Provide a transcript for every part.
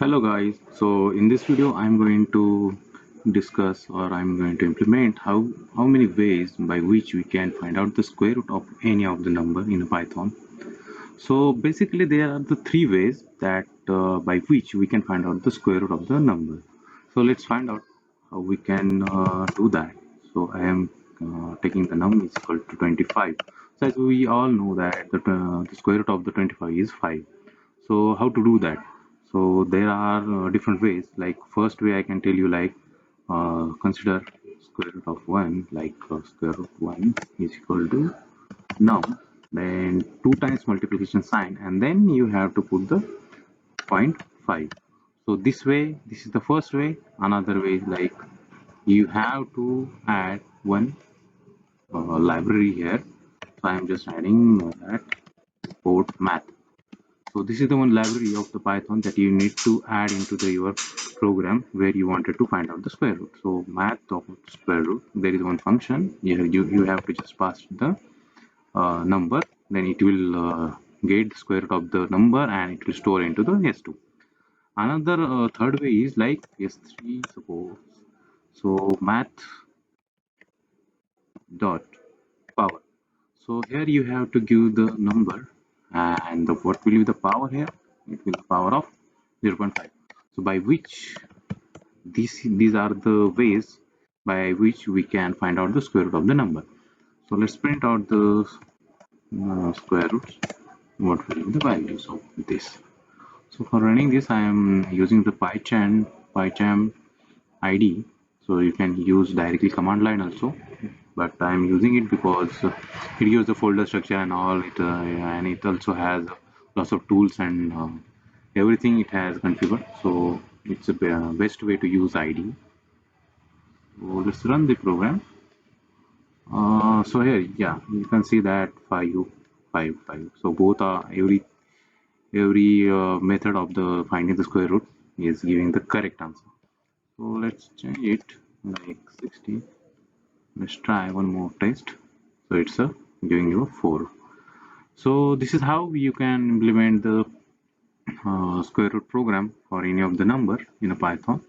Hello guys, so in this video I'm going to discuss or I'm going to implement how many ways by which we can find out the square root of any of the number in a Python. So basically there are the three ways that by which we can find out the square root of the number. So let's find out how we can do that. So I am taking the number is equal to 25. So as we all know that the square root of the 25 is 5. So how to do that? So there are different ways. Like first way I can tell you, like consider square root of 1, like square root 1 is equal to num, then 2 times multiplication sign, and then you have to put the 0.5. So this way, this is the first way. Another way is like you have to add one library here. So I am just adding that port math. So this is the one library of the Python that you need to add into your program where you wanted to find out the square root. So math of square root, there is one function. You have to just pass the number, then it will get the square root of the number and it will store into the S2. Another third way is like S3 suppose. So math dot power. So here you have to give the number, and what will be the power here? It will be the power of 0.5. So by which these are the ways by which we can find out the square root of the number. So let's print out the square roots. What will be the values of this? So for running this, I am using the PyCharm ID. So you can use directly command line also, but I am using it because it gives the folder structure and all it, and it also has lots of tools and everything it has configured. So it's the best way to use ID. So let's run the program. So here, yeah, you can see that 5, 5, 5. So both are every method of the finding the square root is giving the correct answer. So let's change it like 60. Let's try one more test. So it's giving you a 4. So this is how you can implement the square root program for any of the number in a Python.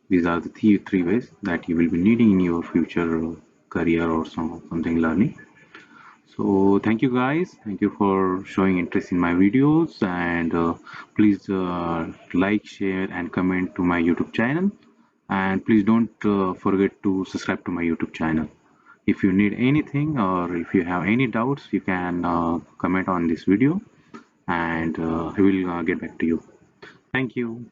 These are the three ways that you will be needing in your future career or something learning. So thank you guys, thank you for showing interest in my videos, and please like, share and comment to my YouTube channel, and please don't forget to subscribe to my YouTube channel. If you need anything or if you have any doubts, you can comment on this video, and I will get back to you. Thank you.